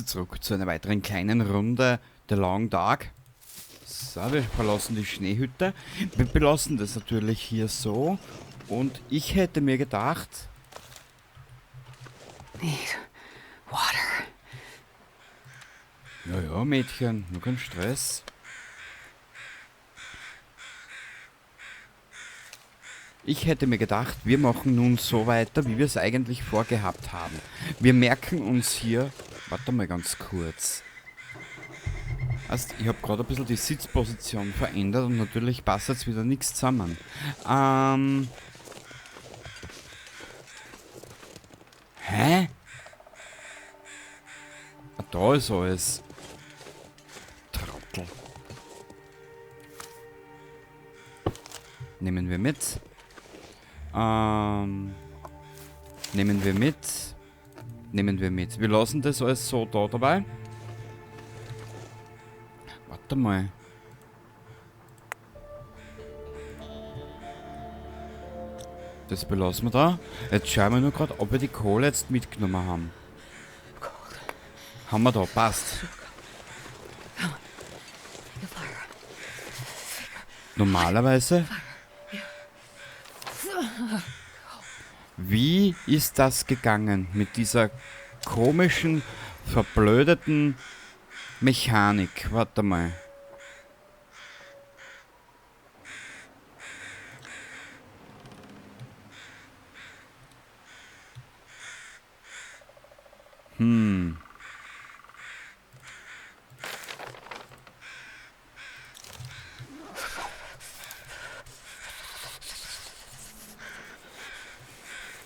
zurück zu einer weiteren kleinen Runde The Long Dark. So, wir verlassen die Schneehütte. Wir belassen das natürlich hier so. Und ich hätte mir gedacht... Need water. Ja, Mädchen, nur kein Stress. Ich hätte mir gedacht, wir machen nun so weiter, wie wir es eigentlich vorgehabt haben. Wir merken uns hier... Warte mal ganz kurz. Also, ich habe gerade ein bisschen die Sitzposition verändert und natürlich passt jetzt wieder nichts zusammen. Hä? Ah, da ist alles. Trottel. Nehmen wir mit. Nehmen wir mit. Nehmen wir mit. Wir lassen das alles so da dabei. Warte mal. Das belassen wir da. Jetzt schauen wir nur gerade, ob wir die Kohle jetzt mitgenommen haben. Haben wir da, passt. Normalerweise. Wie ist das gegangen mit dieser komischen, verblödeten Mechanik? Warte mal.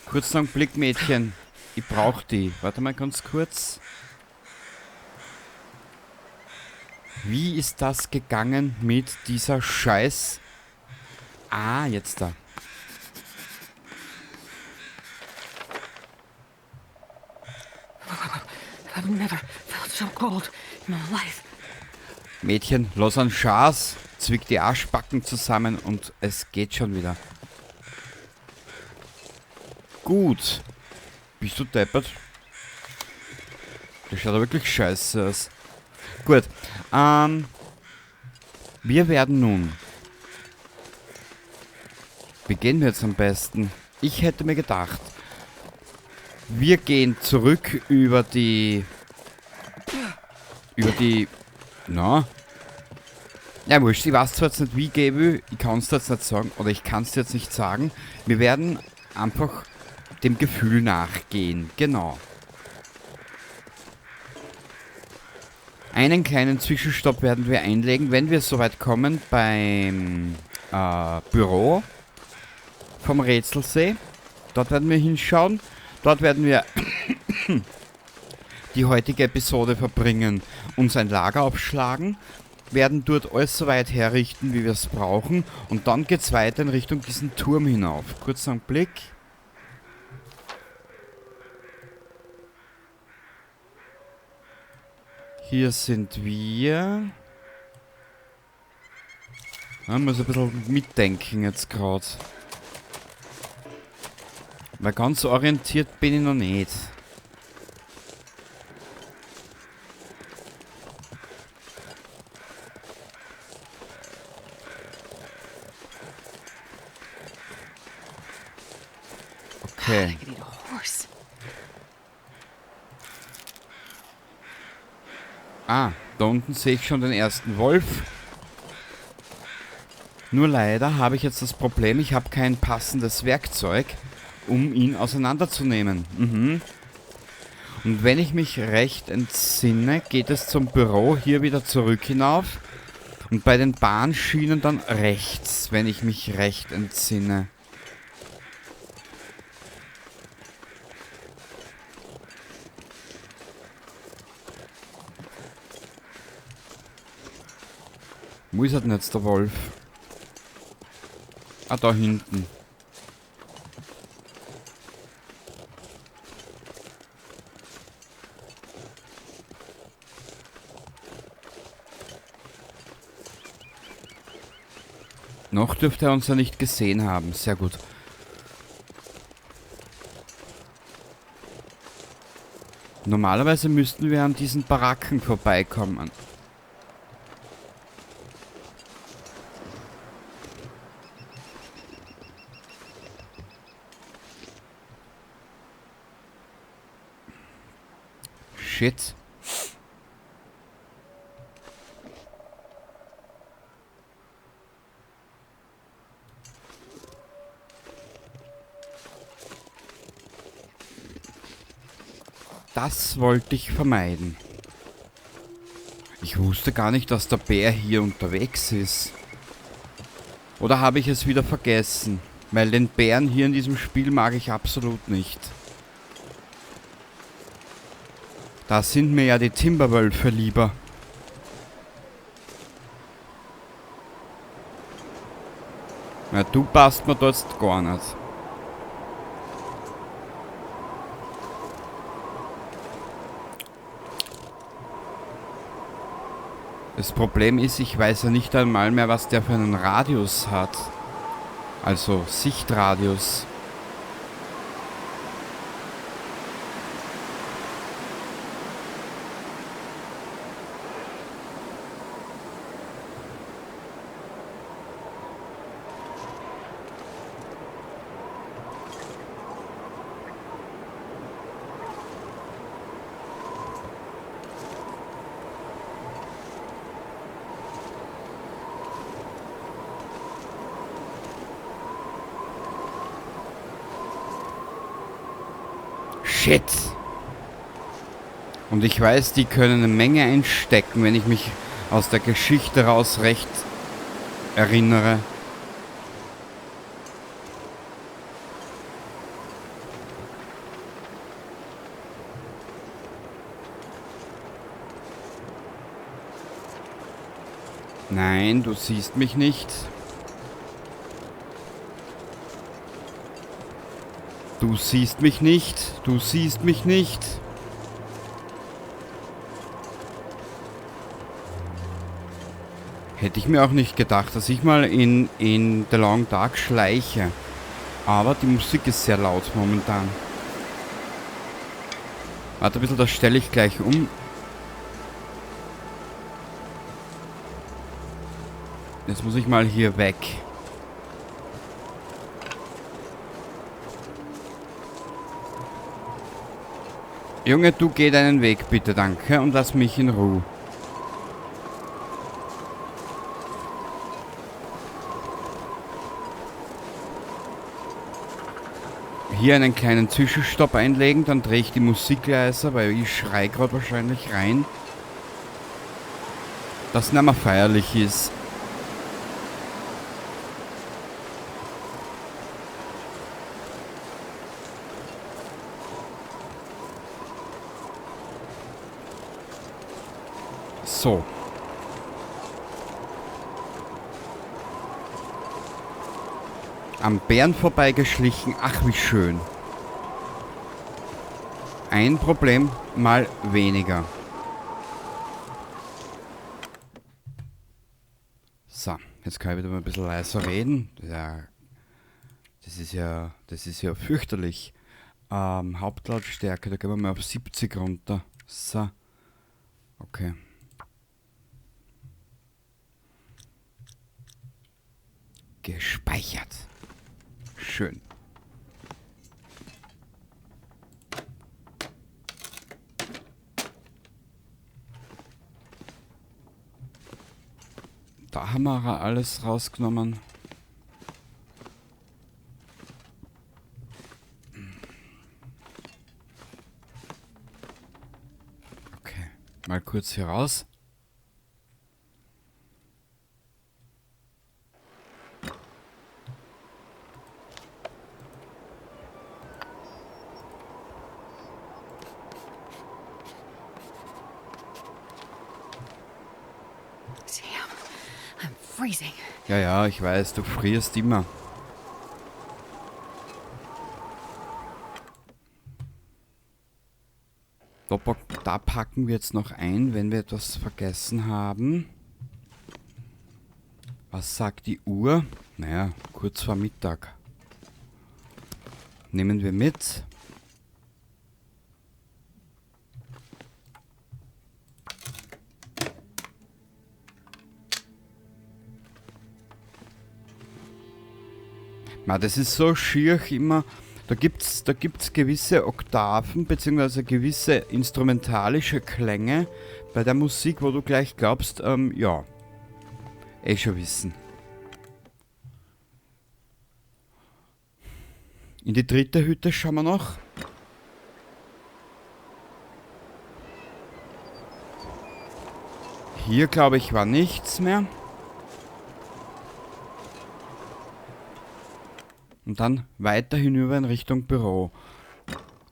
Kurz noch einen Blick, Mädchen. Ich brauch die. Warte mal ganz kurz. Wie ist das gegangen mit dieser Scheiß... Ah, jetzt da. I've never felt so cold in my life. Mädchen, lass einen Schaß. Zwick die Arschbacken zusammen und es geht schon wieder. Gut. Bist du deppert? Das schaut ja wirklich scheiße aus. Gut. Wir werden nun... Wie gehen wir jetzt am besten? Ich hätte mir gedacht, wir gehen zurück über die... Na? Ja, wurscht. Ich weiß zwar jetzt nicht, wie gebe ich kann es dir jetzt nicht sagen, oder ich kann es dir jetzt nicht sagen. Wir werden einfach dem Gefühl nachgehen. Genau. Einen kleinen Zwischenstopp werden wir einlegen, wenn wir soweit kommen beim Büro vom Rätselsee. Dort werden wir hinschauen. Dort werden wir die heutige Episode verbringen, uns ein Lager aufschlagen, werden dort alles so weit herrichten, wie wir es brauchen, und dann geht es weiter in Richtung diesen Turm hinauf. Kurz einen Blick. Hier sind wir. Ich muss ein bisschen mitdenken jetzt gerade. Weil ganz orientiert bin ich noch nicht. Okay. I need a horse. Ah, da unten sehe ich schon den ersten Wolf. Nur leider habe ich jetzt das Problem, ich habe kein passendes Werkzeug, um ihn auseinanderzunehmen. Und wenn ich mich recht entsinne, geht es zum Büro hier wieder zurück hinauf. Und bei den Bahnschienen dann rechts, wenn ich mich recht entsinne. Wo ist denn jetzt der Wolf? Ah, da hinten. Noch dürfte er uns ja nicht gesehen haben. Sehr gut. Normalerweise müssten wir an diesen Baracken vorbeikommen. Shit. Das wollte ich vermeiden. Ich wusste gar nicht, dass der Bär hier unterwegs ist. Oder habe ich es wieder vergessen? Weil den Bären hier in diesem Spiel mag ich absolut nicht. Da sind mir ja die Timberwölfe lieber. Na, du passt mir dort gar nicht. Das Problem ist, ich weiß ja nicht einmal mehr, was der für einen Radius hat. Also Sichtradius. Shit. Und ich weiß, die können eine Menge einstecken, wenn ich mich aus der Geschichte raus recht erinnere. Nein, du siehst mich nicht. Du siehst mich nicht. Du siehst mich nicht. Hätte ich mir auch nicht gedacht, dass ich mal in The Long Dark schleiche. Aber die Musik ist sehr laut momentan. Warte ein bisschen, das stelle ich gleich um. Jetzt muss ich mal hier weg. Junge, du geh deinen Weg bitte, danke, und lass mich in Ruhe. Hier einen kleinen Zwischenstopp einlegen, dann drehe ich die Musik leiser, weil ich schrei gerade wahrscheinlich rein. Dass es nicht mehr feierlich ist. So. Am Bären vorbeigeschlichen. Ach, wie schön. Ein Problem mal weniger. So, jetzt kann ich wieder mal ein bisschen leiser reden. Ja, das ist ja fürchterlich. Hauptlautstärke, da gehen wir mal auf 70 runter. So. Okay. Gespeichert. Schön. Da haben wir alles rausgenommen. Okay, mal kurz hier raus. Damn, I'm freezing. Ja, ja, ich weiß, du frierst immer. Da packen wir jetzt noch ein, wenn wir etwas vergessen haben. Was sagt die Uhr? Naja, kurz vor Mittag. Nehmen wir mit. Na, das ist so schier immer. Da gibt's gewisse Oktaven bzw. gewisse instrumentalische Klänge bei der Musik, wo du gleich glaubst, ja, eh schon wissen. In die dritte Hütte schauen wir noch. Hier, glaube ich, war nichts mehr. Und dann weiter hinüber in Richtung Büro.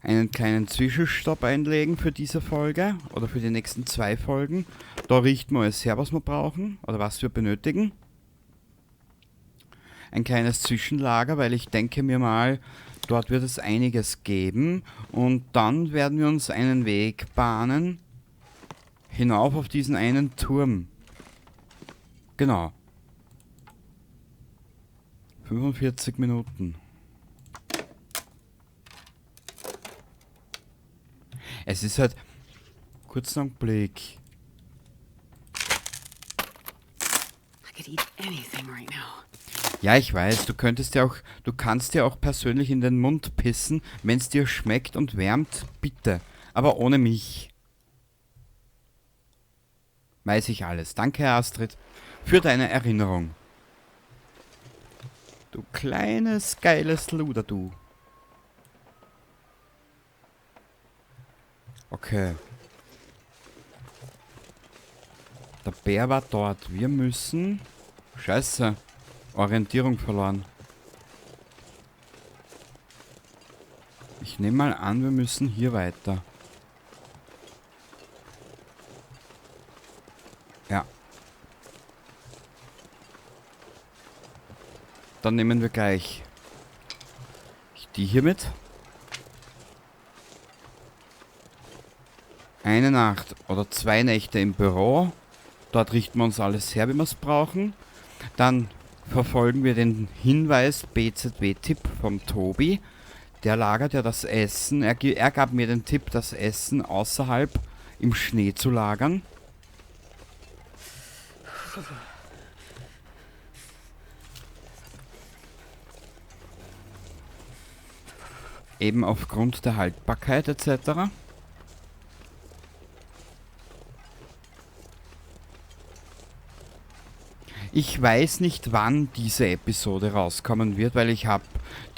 Einen kleinen Zwischenstopp einlegen für diese Folge oder für die nächsten 2 Folgen. Da richten wir alles her, was wir brauchen oder was wir benötigen. Ein kleines Zwischenlager, weil ich denke mir mal, dort wird es einiges geben. Und dann werden wir uns einen Weg bahnen hinauf auf diesen einen Turm. Genau. 45 Minuten. Es ist halt... Kurzen Blick. I could eat anything right now. Ja, ich weiß, du kannst dir auch persönlich in den Mund pissen, wenn es dir schmeckt und wärmt, bitte. Aber ohne mich. Weiß ich alles. Danke, Astrid, für deine Erinnerung. Du kleines, geiles Luder, du. Okay. Der Bär war dort. Wir müssen... Scheiße. Orientierung verloren. Ich nehme mal an, wir müssen hier weiter. Ja. Dann nehmen wir gleich die hier mit. Eine Nacht oder 2 Nächte im Büro. Dort richten wir uns alles her, wie wir es brauchen. Dann verfolgen wir den Hinweis BZW-Tipp vom Tobi. Der lagert ja das Essen. Er gab mir den Tipp, das Essen außerhalb im Schnee zu lagern. Eben aufgrund der Haltbarkeit etc. Ich weiß nicht, wann diese Episode rauskommen wird, weil ich habe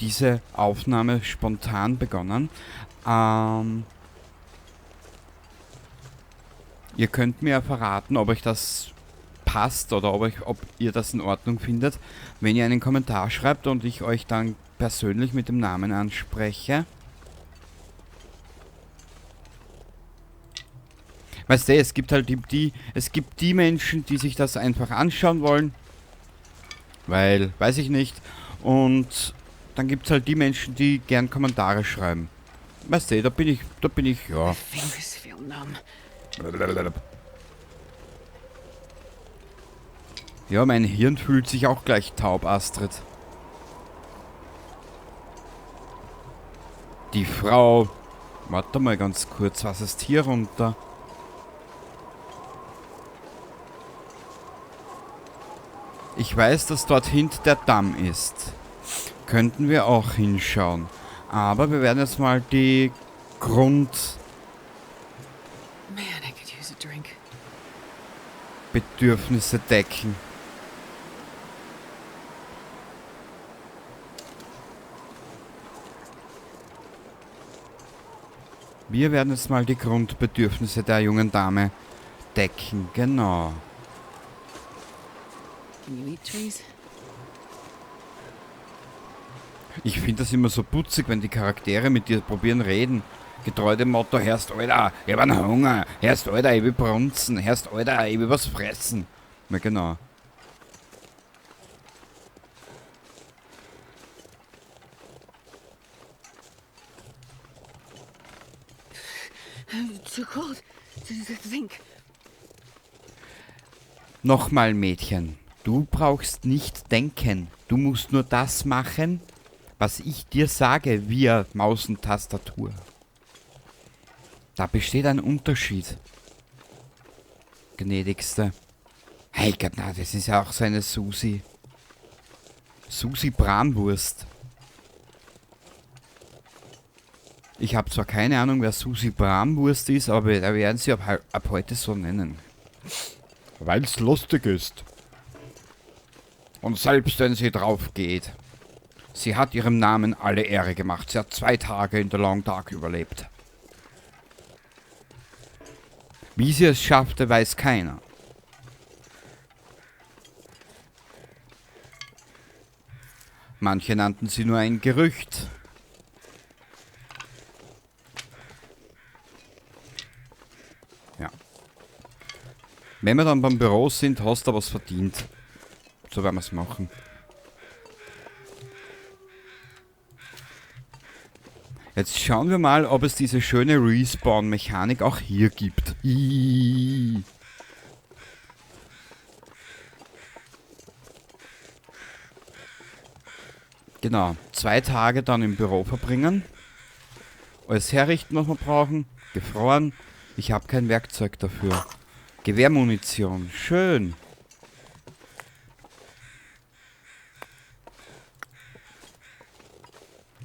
diese Aufnahme spontan begonnen. Ihr könnt mir ja verraten, ob euch das passt oder ob ihr das in Ordnung findet, wenn ihr einen Kommentar schreibt und ich euch dann persönlich mit dem Namen anspreche. Weißt du, es gibt halt die Menschen, die sich das einfach anschauen wollen, weil, weiß ich nicht, und dann gibt es halt die Menschen, die gern Kommentare schreiben. Weißt du, da bin ich, ja. Fingers feel numb. Ja, mein Hirn fühlt sich auch gleich taub, Astrid. Die Frau. Warte mal ganz kurz, was ist hier runter? Ich weiß, dass dort hinten der Damm ist. Könnten wir auch hinschauen. Aber wir werden jetzt mal die Grundbedürfnisse Man, I could use a drink. decken. Wir werden jetzt mal die Grundbedürfnisse der jungen Dame decken. Genau. Can you eat trees? Ich finde das immer so putzig, wenn die Charaktere mit dir probieren reden. Getreu dem Motto, Herrst, Alter, ich hab einen Hunger. Herrst, Alter, ich will brunzen. Herrst, Alter, ich will was fressen. Ja, genau. Too cold to think. Nochmal, Mädchen. Du brauchst nicht denken. Du musst nur das machen, was ich dir sage, via Maus und Tastatur. Da besteht ein Unterschied. Gnädigste. Hey Gott, na, das ist ja auch so eine Susi. Susi Bramwurst. Ich habe zwar keine Ahnung, wer Susi Bramwurst ist, aber wir werden sie ab heute so nennen. Weil's lustig ist. Und selbst wenn sie drauf geht. Sie hat ihrem Namen alle Ehre gemacht. Sie hat 2 Tage in der Long Dark überlebt. Wie sie es schaffte, weiß keiner. Manche nannten sie nur ein Gerücht. Ja. Wenn wir dann beim Büro sind, hast du was verdient. So werden wir es machen. Jetzt schauen wir mal, ob es diese schöne Respawn-Mechanik auch hier gibt. Iiii. Genau, 2 Tage dann im Büro verbringen. Alles herrichten, was wir brauchen. Gefroren. Ich habe kein Werkzeug dafür. Gewehrmunition. Schön.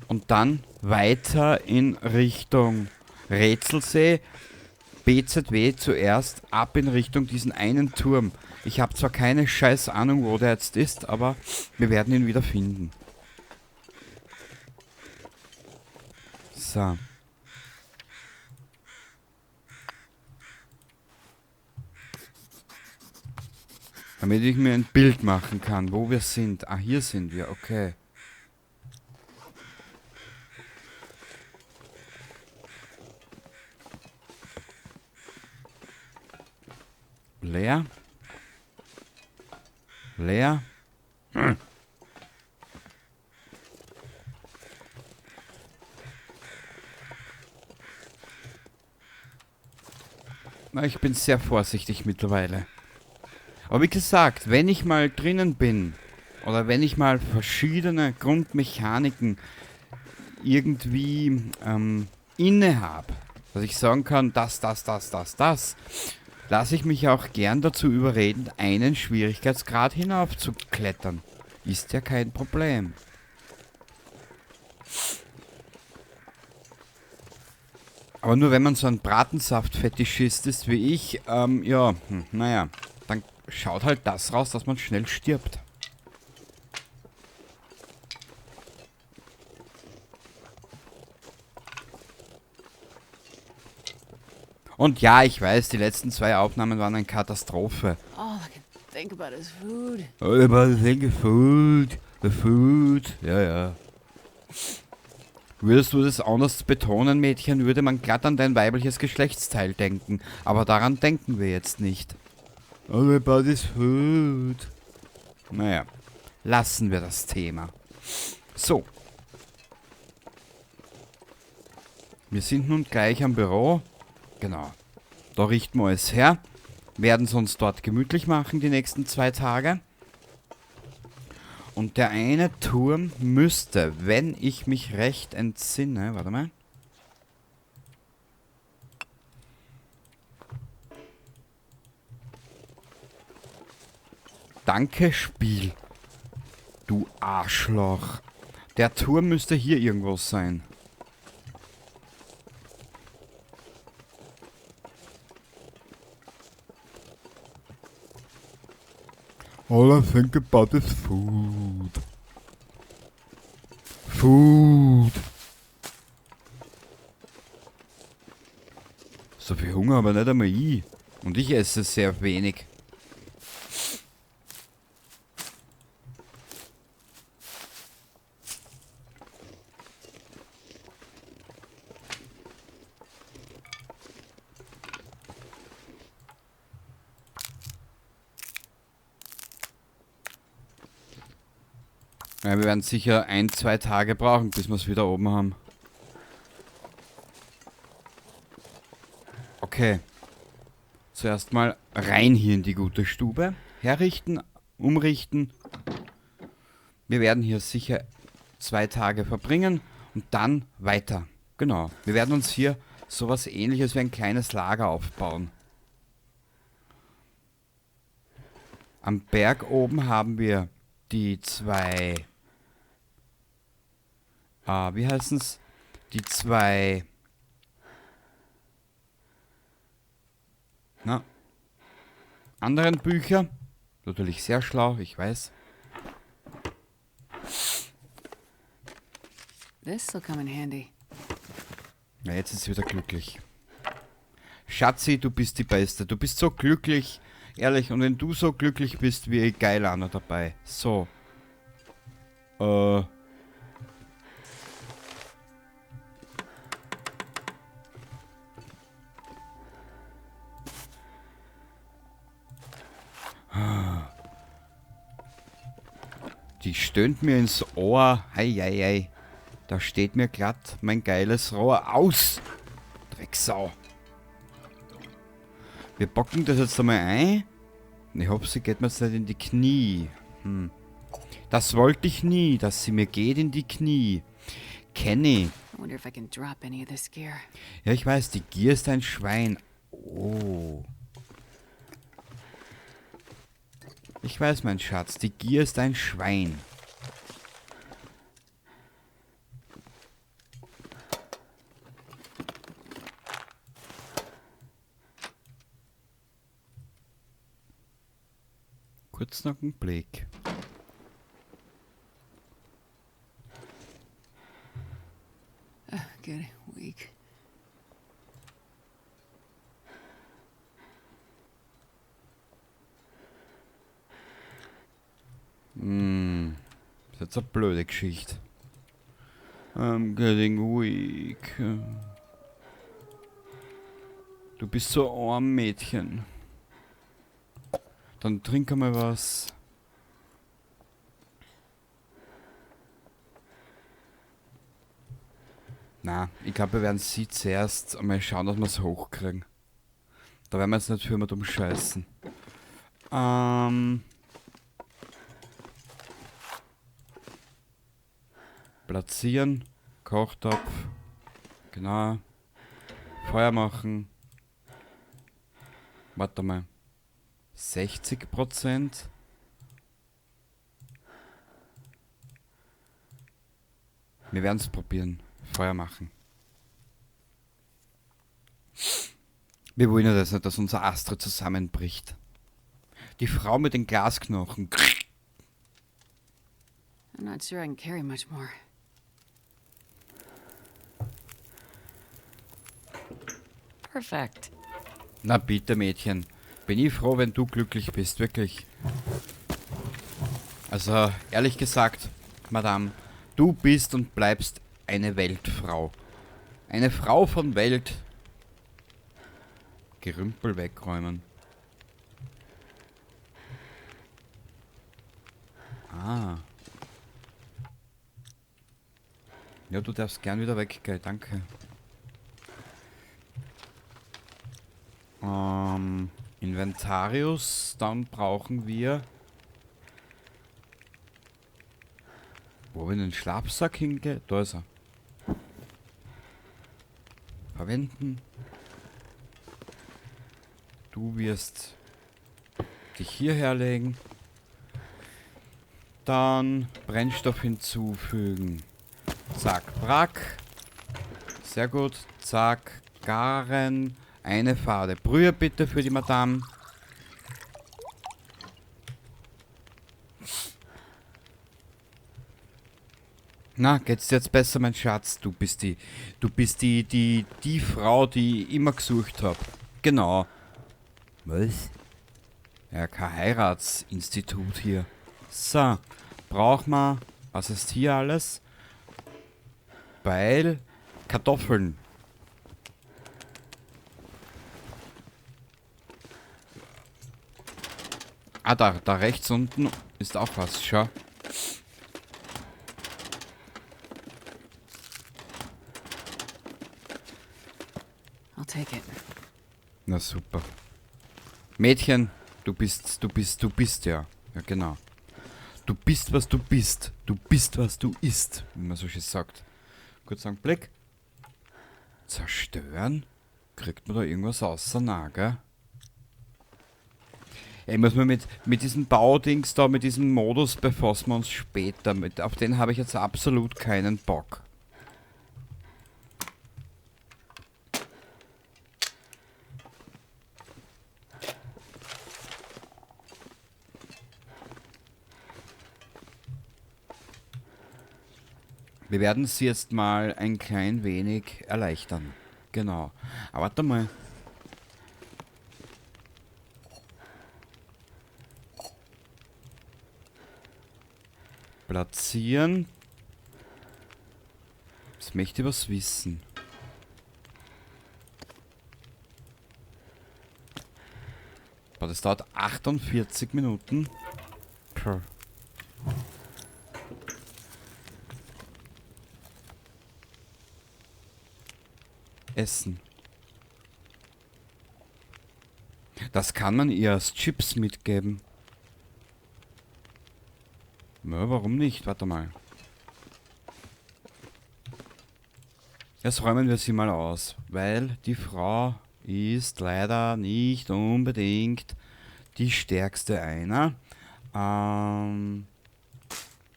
Und dann weiter in Richtung Rätselsee. BZW zuerst ab in Richtung diesen einen Turm. Ich habe zwar keine scheiß Ahnung, wo der jetzt ist, aber wir werden ihn wieder finden. So. Damit ich mir ein Bild machen kann, wo wir sind. Ah, hier sind wir, okay. Leer. Leer. Na, ich bin sehr vorsichtig mittlerweile. Aber wie gesagt, wenn ich mal drinnen bin, oder wenn ich mal verschiedene Grundmechaniken irgendwie inne habe, dass ich sagen kann, das, lasse ich mich auch gern dazu überreden, einen Schwierigkeitsgrad hinaufzuklettern. Ist ja kein Problem. Aber nur wenn man so ein Bratensaft-Fetischist ist wie ich, naja, dann schaut halt das raus, dass man schnell stirbt. Und ja, ich weiß, die letzten 2 Aufnahmen waren eine Katastrophe. All I can think about is food. The food. Ja, ja. Würdest du das anders betonen, Mädchen, würde man glatt an dein weibliches Geschlechtsteil denken. Aber daran denken wir jetzt nicht. All about is food. Naja, lassen wir das Thema. So. Wir sind nun gleich am Büro. Genau. Da richten wir es her. Werden es uns dort gemütlich machen die nächsten 2 Tage. Und der eine Turm müsste, wenn ich mich recht entsinne, warte mal. Danke, Spiel. Du Arschloch. Der Turm müsste hier irgendwo sein. All I think about is food. Food. So viel Hunger, aber nicht einmal ich. Und ich esse sehr wenig. Ja, wir werden sicher 1, 2 Tage brauchen, bis wir es wieder oben haben. Okay. Zuerst mal rein hier in die gute Stube. Herrichten, umrichten. Wir werden hier sicher 2 Tage verbringen und dann weiter. Genau. Wir werden uns hier sowas Ähnliches wie ein kleines Lager aufbauen. Am Berg oben haben wir die 2 wie heißen's? Die zwei... Na, anderen Bücher. Natürlich sehr schlau, ich weiß. This'll come in handy. Na, jetzt ist sie wieder glücklich. Schatzi, du bist die Beste. Du bist so glücklich. Ehrlich, und wenn du so glücklich bist, wie geil Anna dabei. So. Die stöhnt mir ins Ohr. Hei, hei, hei. Da steht mir glatt mein geiles Rohr aus. Drecksau. Wir bocken das jetzt einmal ein. Ich hoffe, sie geht mir jetzt nicht in die Knie. Das wollte ich nie, dass sie mir geht in die Knie. Kenny. I wonder if I can drop any of this gear. Ja, ich weiß, die Gier ist ein Schwein. Oh. Ich weiß, mein Schatz, die Gier ist ein Schwein. Kurz noch ein Blick. Getting weak. Das ist jetzt eine blöde Geschichte. I'm getting weak. Du bist so arm, Mädchen. Dann trink einmal was. Na, ich glaube, wir werden sie zuerst einmal schauen, dass wir es hochkriegen. Da werden wir jetzt nicht für immer dumm scheißen. Platzieren. Kochtopf. Genau. Feuer machen. Warte mal. 60%. Wir werden es probieren. Feuer machen. Wir wollen ja das nicht, dass unser Astrid zusammenbricht. Die Frau mit den Glasknochen. I'm not sure I can carry much more. Perfect. Na bitte, Mädchen. Bin ich froh, wenn du glücklich bist, wirklich. Also, ehrlich gesagt, Madame, du bist und bleibst eine Weltfrau. Eine Frau von Welt. Gerümpel wegräumen. Ah. Ja, du darfst gern wieder weggehen, danke. Inventarius, dann brauchen wir... Wo habe ich den Schlafsack hinge... Da ist er. Verwenden. Du wirst dich hierher legen. Dann Brennstoff hinzufügen. Zack, brack. Sehr gut. Zack, garen. Eine Fade. Brühe bitte für die Madame. Na, geht's dir jetzt besser, mein Schatz? Du bist die Frau, die ich immer gesucht habe. Genau. Was? Ja, kein Heiratsinstitut hier. So, braucht man, was ist hier alles? Beil, Kartoffeln. Ah, da rechts unten ist auch was, schau. I'll take it. Na super. Mädchen, du bist ja. Ja, genau. Du bist, was du bist. Du bist, was du isst, wie man so schön sagt. Kurz einen Blick. Zerstören? Kriegt man da irgendwas außer nah, gell? Ich muss mir mit diesem Baudings da, mit diesem Modus befassen wir uns später mit. Auf den habe ich jetzt absolut keinen Bock. Wir werden sie jetzt mal ein klein wenig erleichtern. Genau. Aber warte mal. Platzieren. Jetzt möchte ich was wissen. Aber das dauert 48 Minuten. Puh. Essen. Das kann man ihr als Chips mitgeben. Na, warum nicht? Warte mal. Jetzt räumen wir sie mal aus, weil die Frau ist leider nicht unbedingt die stärkste einer.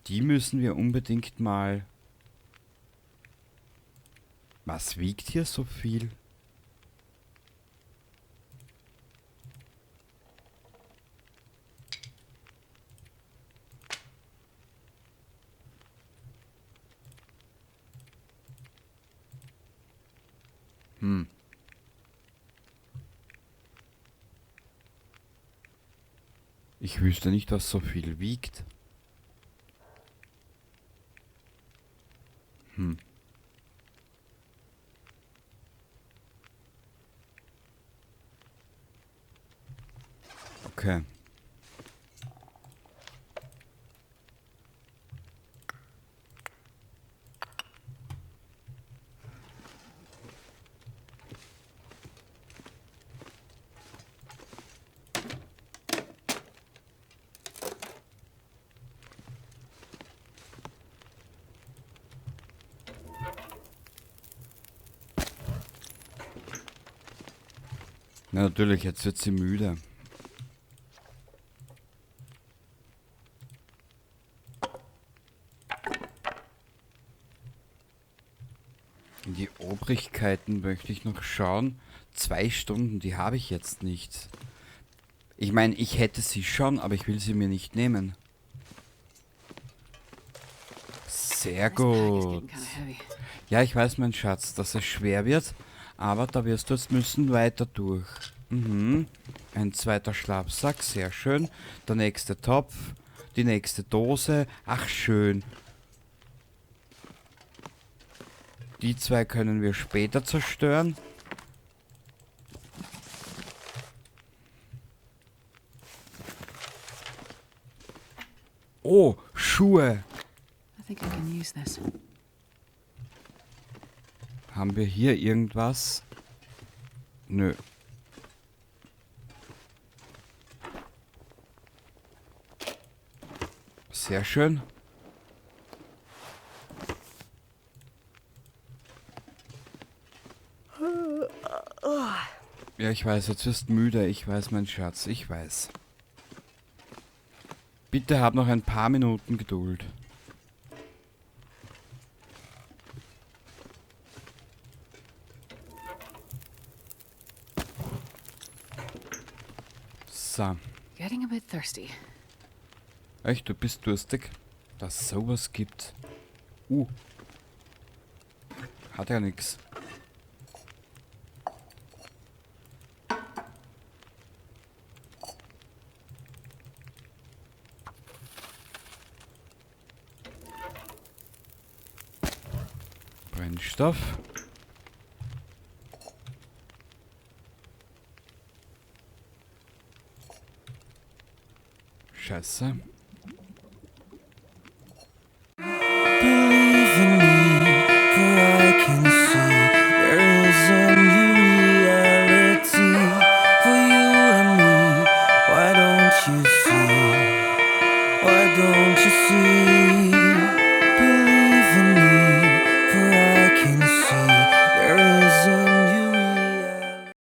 Die müssen wir unbedingt mal... Was wiegt hier so viel? Ich wüsste nicht, was so viel wiegt. Okay. Na natürlich, jetzt wird sie müde. In die Obrigkeiten möchte ich noch schauen. 2 Stunden, die habe ich jetzt nicht. Ich meine, ich hätte sie schon, aber ich will sie mir nicht nehmen. Sehr gut. Ja, ich weiß, mein Schatz, dass es schwer wird, aber da wirst du jetzt müssen weiter durch. Ein zweiter Schlafsack, sehr schön. Der nächste Topf, die nächste Dose. Ach, schön. Die 2 können wir später zerstören. Oh, Schuhe. I think I can use this. Haben wir hier irgendwas? Nö. Sehr schön. Ja, ich weiß, jetzt wirst du müde. Ich weiß, mein Schatz, ich weiß. Bitte hab noch ein paar Minuten Geduld. So. Getting a bit thirsty. Echt, du bist durstig? Dass es sowas gibt. Hat ja nix. Brennstoff. Scheiße.